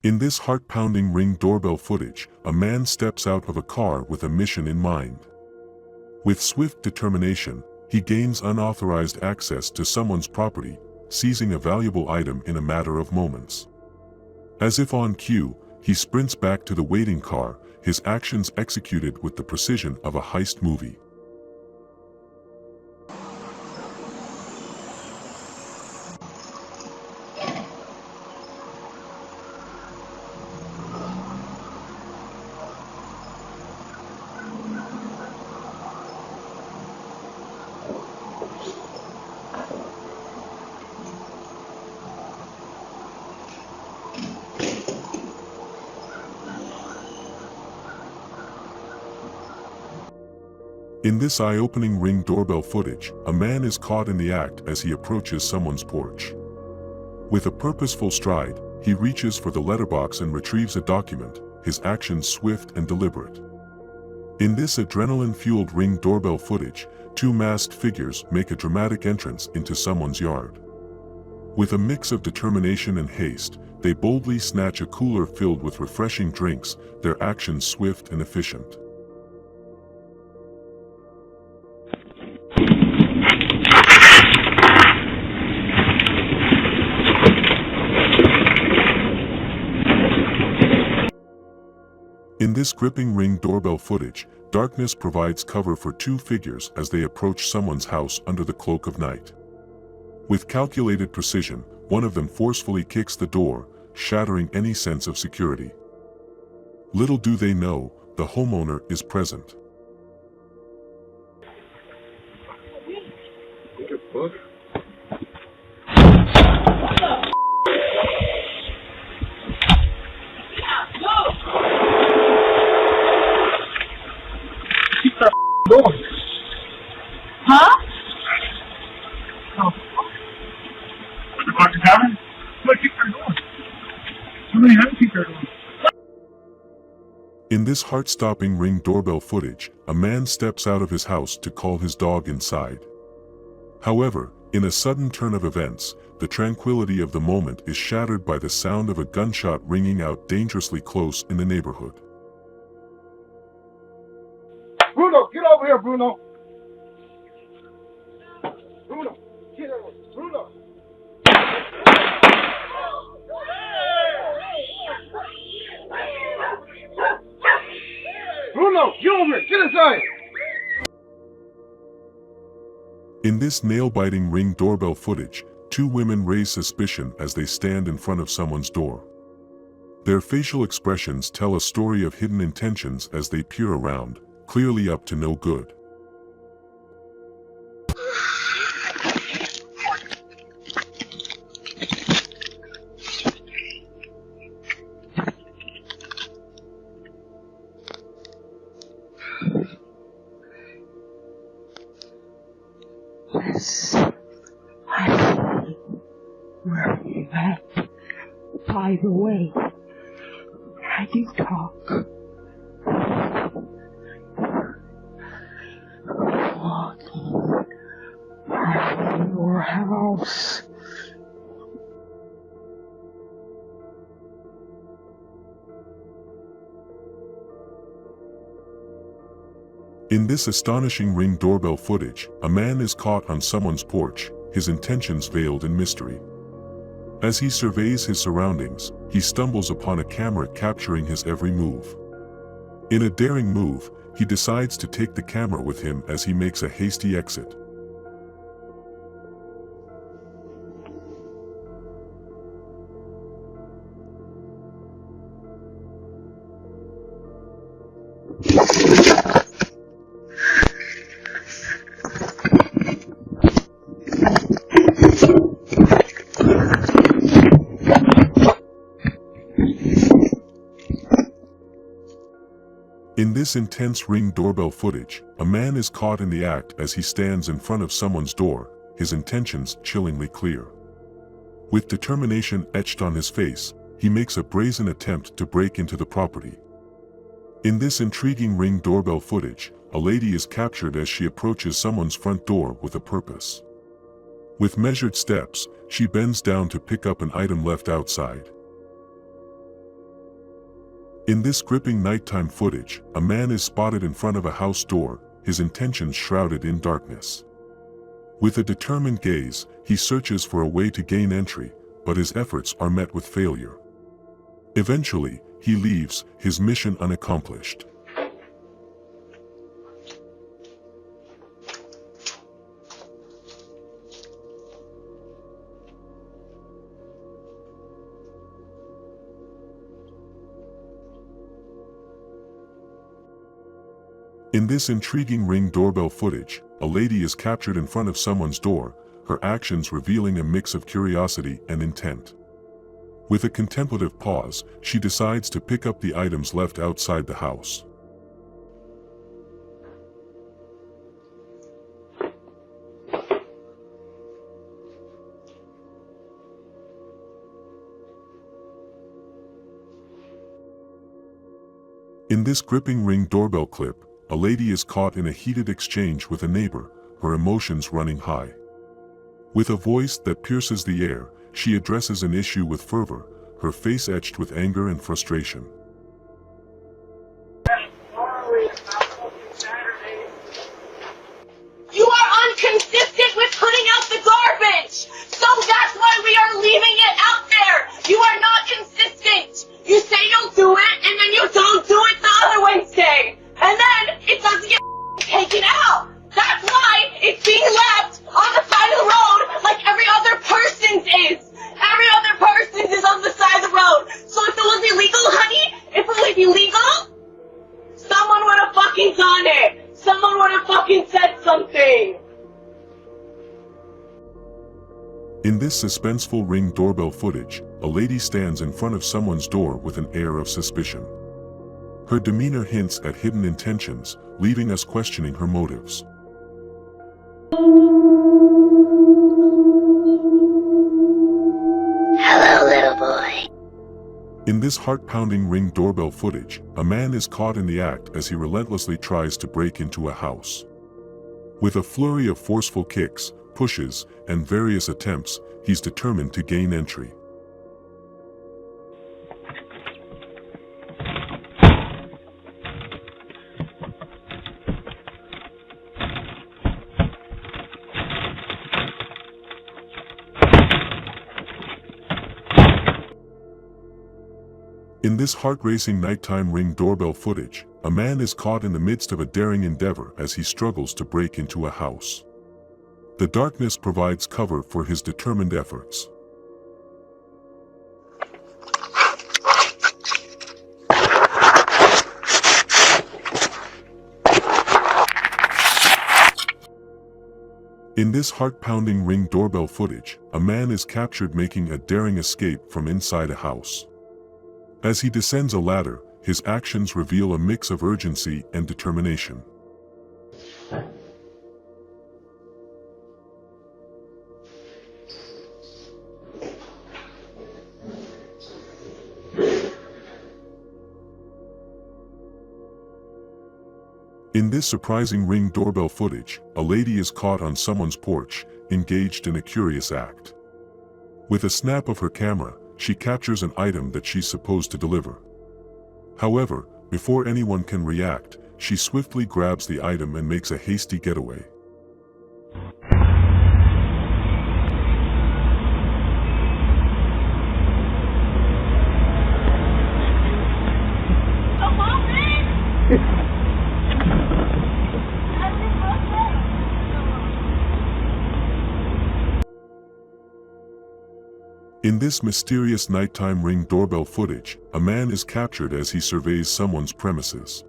In this heart-pounding Ring doorbell footage, a man steps out of a car with a mission in mind. With swift determination, he gains unauthorized access to someone's property, seizing a valuable item in a matter of moments. As if on cue, he sprints back to the waiting car, his actions executed with the precision of a heist movie. In this eye-opening Ring doorbell footage, a man is caught in the act as he approaches someone's porch. With a purposeful stride, he reaches for the letterbox and retrieves a document, his actions swift and deliberate. In this adrenaline-fueled Ring doorbell footage, two masked figures make a dramatic entrance into someone's yard. With a mix of determination and haste, they boldly snatch a cooler filled with refreshing drinks, their actions swift and efficient. In this gripping Ring doorbell footage, darkness provides cover for two figures as they approach someone's house under the cloak of night. With calculated precision, one of them forcefully kicks the door, shattering any sense of security. Little do they know, the homeowner is present. What the fuck? Going. Huh? Oh. What the fuck is happening? Look, keep her going. Somebody has to keep her going. In this heart-stopping Ring doorbell footage, a man steps out of his house to call his dog inside. However, in a sudden turn of events, the tranquility of the moment is shattered by the sound of a gunshot ringing out dangerously close in the neighborhood. Bruno, get over here, Bruno. Bruno, get over here. Bruno. Bruno, get over here. Get inside. In this nail-biting Ring doorbell footage, two women raise suspicion as they stand in front of someone's door. Their facial expressions tell a story of hidden intentions as they peer around, clearly up to no good. Yes, I see where we met. By the way, can you talk? Walking from your house. In this astonishing Ring doorbell footage, a man is caught on someone's porch, his intentions veiled in mystery. As he surveys his surroundings, he stumbles upon a camera capturing his every move. In a daring move, he decides to take the camera with him as he makes a hasty exit. In this intense Ring doorbell footage, a man is caught in the act as he stands in front of someone's door, his intentions chillingly clear. With determination etched on his face, he makes a brazen attempt to break into the property. In this intriguing Ring doorbell footage, a lady is captured as she approaches someone's front door with a purpose. With measured steps, she bends down to pick up an item left outside. In this gripping nighttime footage, a man is spotted in front of a house door, his intentions shrouded in darkness. With a determined gaze, he searches for a way to gain entry, but his efforts are met with failure. Eventually, he leaves, his mission unaccomplished. In this intriguing Ring doorbell footage, a lady is captured in front of someone's door, her actions revealing a mix of curiosity and intent. With a contemplative pause, she decides to pick up the items left outside the house. In this gripping Ring doorbell clip, a lady is caught in a heated exchange with a neighbor, her emotions running high. With a voice that pierces the air, she addresses an issue with fervor, her face etched with anger and frustration. You are inconsistent with putting out the garbage! So that's why we are leaving it out there! You are not consistent! You say you'll do it, and then you don't do it the other Wednesday! And then it doesn't get taken out! That's why it's being left on the side of the road like every other person's is! Every other person's is on the side of the road! So if it was illegal, honey, if it was illegal, someone would have fucking done it! Someone would have fucking said something! In this suspenseful Ring doorbell footage, a lady stands in front of someone's door with an air of suspicion. Her demeanor hints at hidden intentions, leaving us questioning her motives. Hello, little boy. In this heart-pounding Ring doorbell footage, a man is caught in the act as he relentlessly tries to break into a house. With a flurry of forceful kicks, pushes, and various attempts, he's determined to gain entry. In this heart-racing nighttime Ring doorbell footage, a man is caught in the midst of a daring endeavor as he struggles to break into a house. The darkness provides cover for his determined efforts. In this heart-pounding Ring doorbell footage, a man is captured making a daring escape from inside a house. As he descends a ladder, his actions reveal a mix of urgency and determination. In this surprising Ring doorbell footage, a lady is caught on someone's porch, engaged in a curious act. With a snap of her camera, she captures an item that she's supposed to deliver. However, before anyone can react, she swiftly grabs the item and makes a hasty getaway. In this mysterious nighttime Ring doorbell footage, a man is captured as he surveys someone's premises.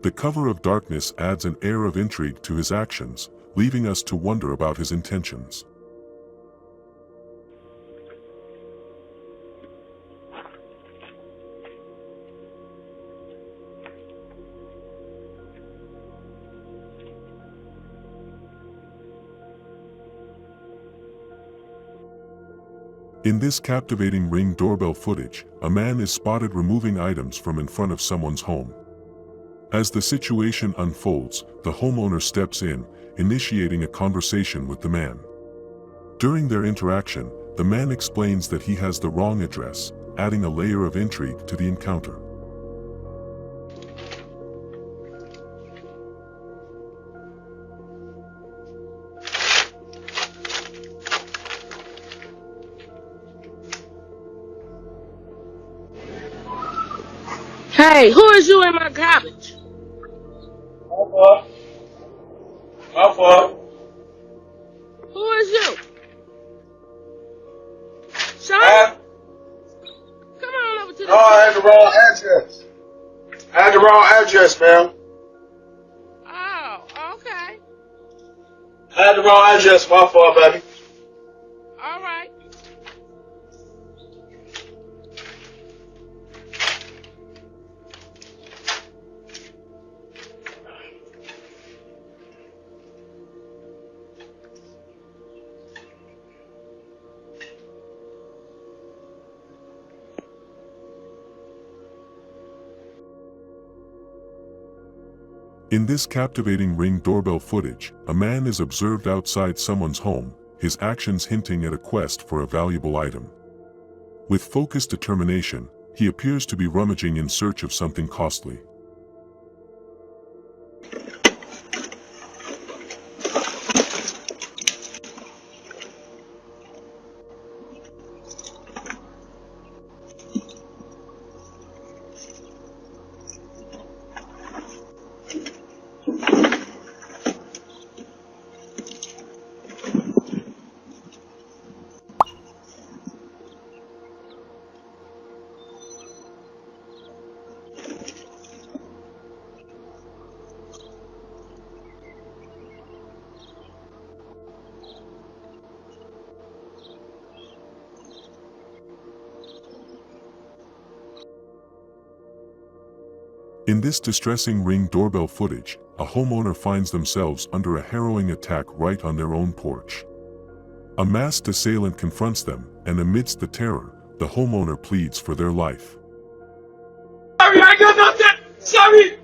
The cover of darkness adds an air of intrigue to his actions, leaving us to wonder about his intentions. In this captivating Ring doorbell footage, a man is spotted removing items from in front of someone's home. As the situation unfolds, the homeowner steps in, initiating a conversation with the man. During their interaction, the man explains that he has the wrong address, adding a layer of intrigue to the encounter. Hey, who is you in my garbage? My fault. My fault. Who is you? Sean? Huh? Come on over to No, I had the the wrong address. I had the wrong address, ma'am. Oh, okay. I had the wrong address. My fault, baby. All right. In this captivating Ring doorbell footage, a man is observed outside someone's home, his actions hinting at a quest for a valuable item. With focused determination, he appears to be rummaging in search of something costly. In this distressing Ring doorbell footage, a homeowner finds themselves under a harrowing attack right on their own porch. A masked assailant confronts them, and amidst the terror, the homeowner pleads for their life. Sorry, I got nothing. Sorry.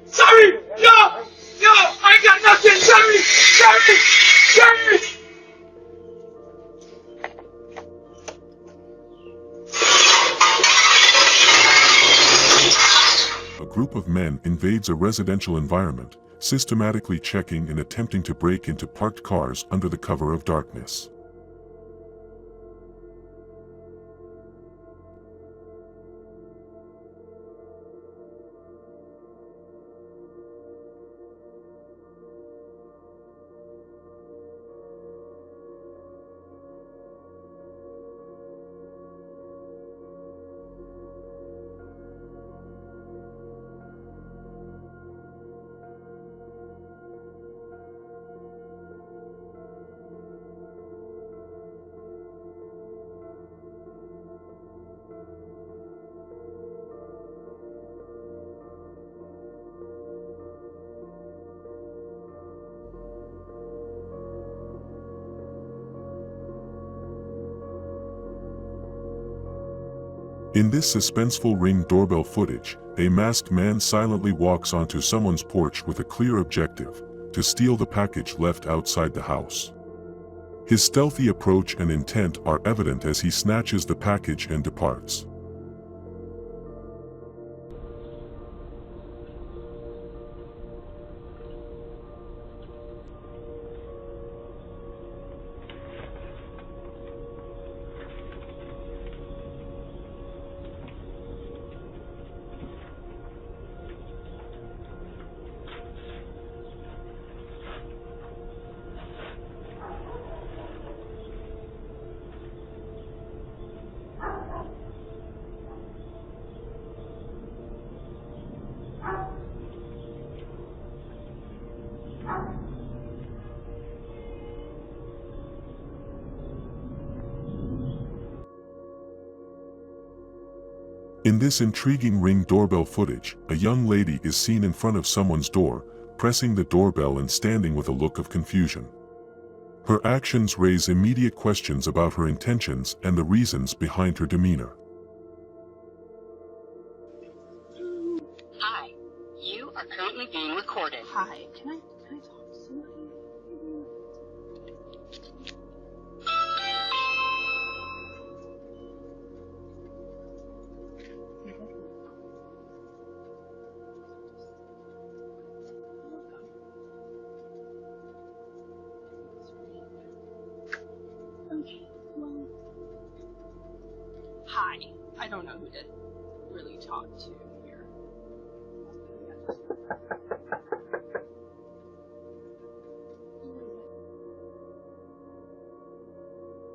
No, I got nothing. Sorry. A group of men invades a residential environment, systematically checking and attempting to break into parked cars under the cover of darkness. In this suspenseful Ring doorbell footage, a masked man silently walks onto someone's porch with a clear objective: to steal the package left outside the house. His stealthy approach and intent are evident as he snatches the package and departs. In this intriguing Ring doorbell footage, a young lady is seen in front of someone's door, pressing the doorbell and standing with a look of confusion. Her actions raise immediate questions about her intentions and the reasons behind her demeanor. Hi, you are currently being recorded. Hi, can I talk to somebody? Okay, well, hi. I don't know who to really talk to here.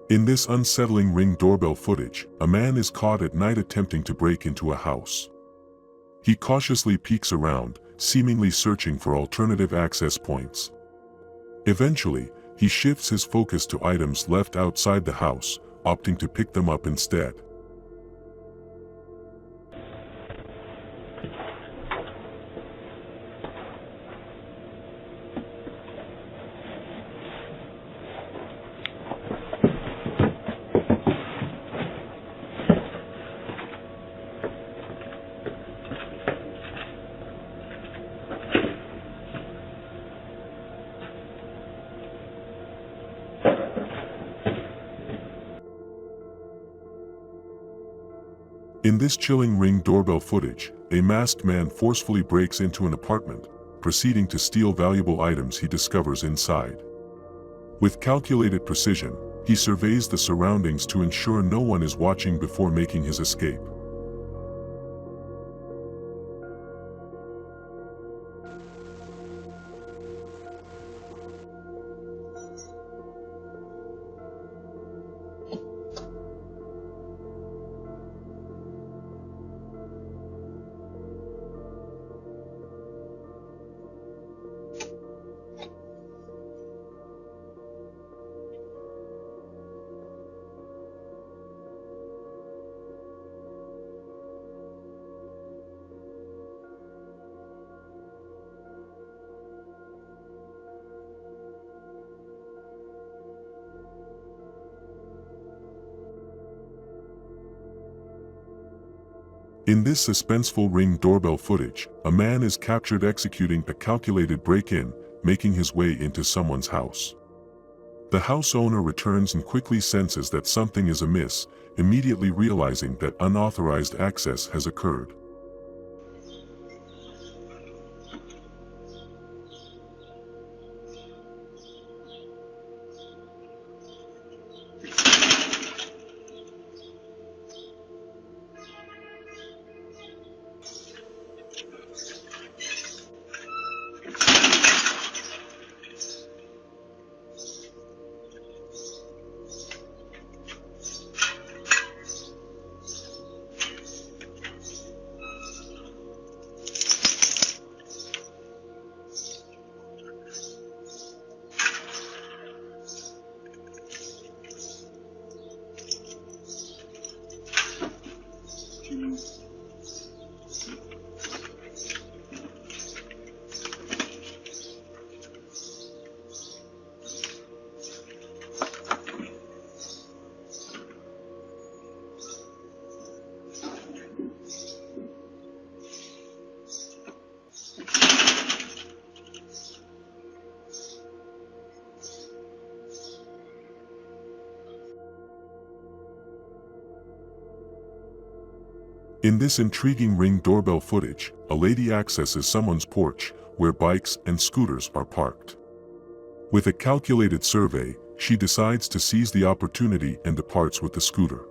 In this unsettling Ring doorbell footage, a man is caught at night attempting to break into a house. He cautiously peeks around, seemingly searching for alternative access points. Eventually, he shifts his focus to items left outside the house, opting to pick them up instead. In this chilling Ring doorbell footage, a masked man forcefully breaks into an apartment, proceeding to steal valuable items he discovers inside. With calculated precision, he surveys the surroundings to ensure no one is watching before making his escape. In this suspenseful Ring doorbell footage, a man is captured executing a calculated break-in, making his way into someone's house. The house owner returns and quickly senses that something is amiss, immediately realizing that unauthorized access has occurred. In this intriguing Ring doorbell footage, a lady accesses someone's porch, where bikes and scooters are parked. With a calculated survey, she decides to seize the opportunity and departs with the scooter.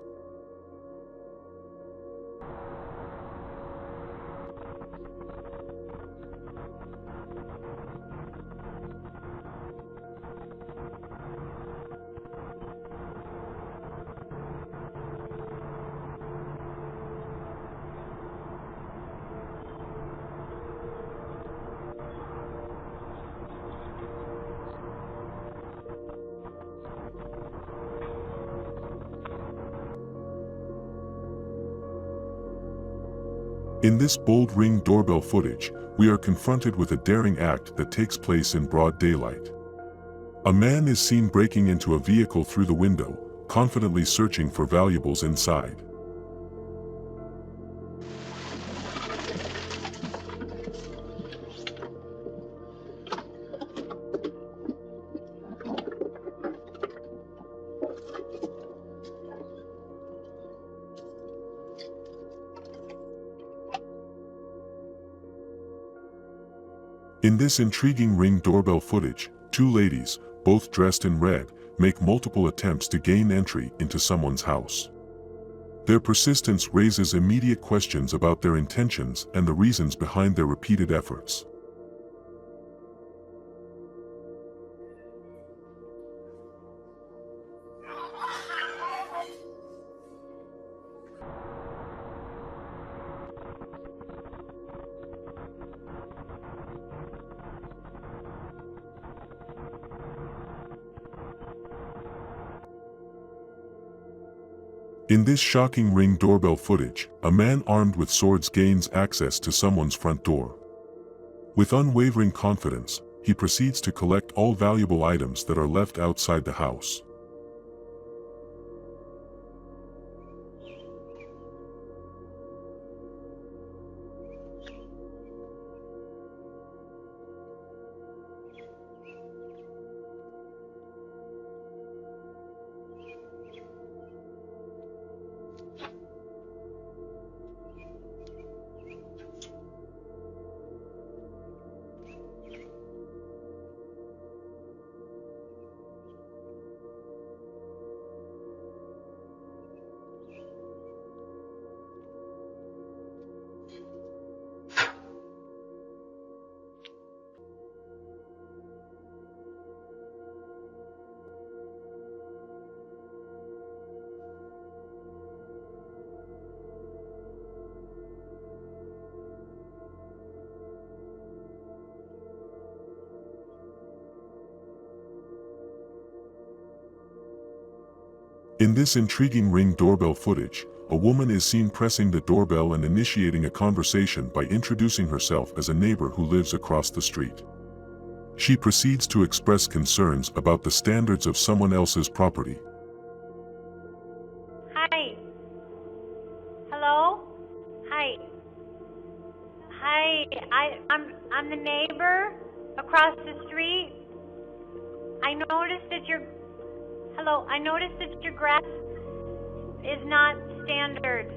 In this bold Ring doorbell footage, we are confronted with a daring act that takes place in broad daylight. A man is seen breaking into a vehicle through the window, confidently searching for valuables inside. In this intriguing Ring doorbell footage, two ladies, both dressed in red, make multiple attempts to gain entry into someone's house. Their persistence raises immediate questions about their intentions and the reasons behind their repeated efforts. In this shocking Ring doorbell footage, a man armed with swords gains access to someone's front door. With unwavering confidence, he proceeds to collect all valuable items that are left outside the house. In this intriguing Ring doorbell footage, a woman is seen pressing the doorbell and initiating a conversation by introducing herself as a neighbor who lives across the street. She proceeds to express concerns about the standards of someone else's property. Hi. Hello? Hi. Hi. I'm the neighbor across the street. I noticed that your grass is not standard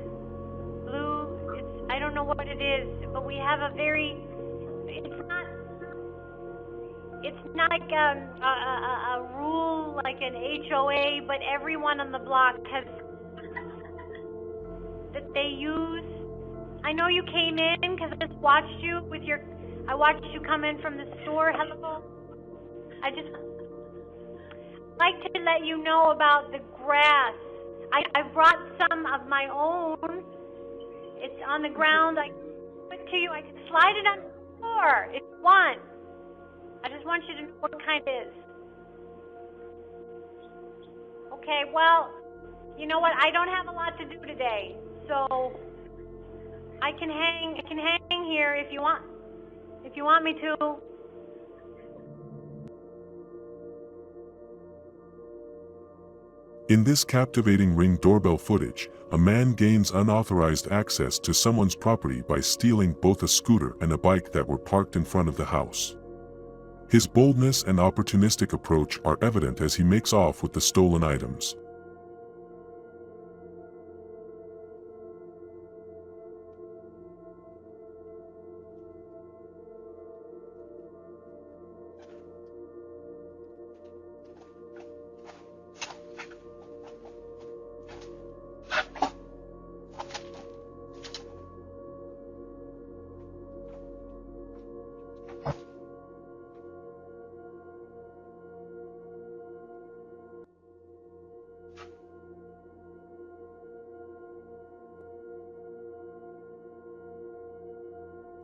blue. I don't know what it is, but we have it's not like a rule like an HOA, but everyone on the block has that they use. I know you came in because I just watched you I watched you come in from the store. Hello. I just like to let you know about the grass. I brought some of my own. It's on the ground. I give it to you. I can slide it on the floor if you want. I just want you to know what kind it is. Okay, well, you know what? I don't have a lot to do today, so I can hang here if you want me to. In this captivating Ring doorbell footage, a man gains unauthorized access to someone's property by stealing both a scooter and a bike that were parked in front of the house. His boldness and opportunistic approach are evident as he makes off with the stolen items.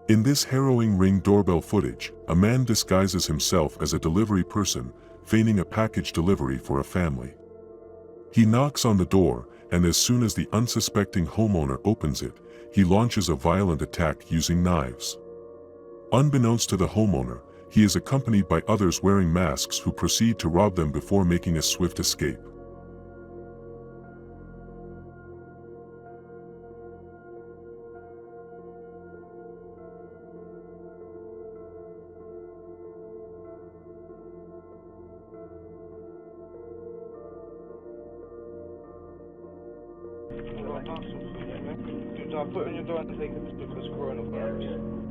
In this harrowing Ring doorbell footage, a man disguises himself as a delivery person, feigning a package delivery for a family. He knocks on the door, and as soon as the unsuspecting homeowner opens it, he launches a violent attack using knives. Unbeknownst to the homeowner, he is accompanied by others wearing masks who proceed to rob them before making a swift escape. Put on your door and take it because coronavirus.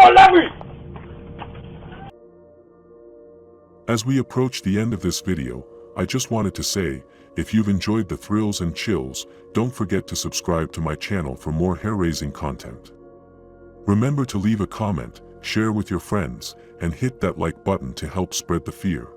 don't love me! As we approach the end of this video, I just wanted to say, if you've enjoyed the thrills and chills, don't forget to subscribe to my channel for more hair-raising content. Remember to leave a comment, share with your friends, and hit that like button to help spread the fear.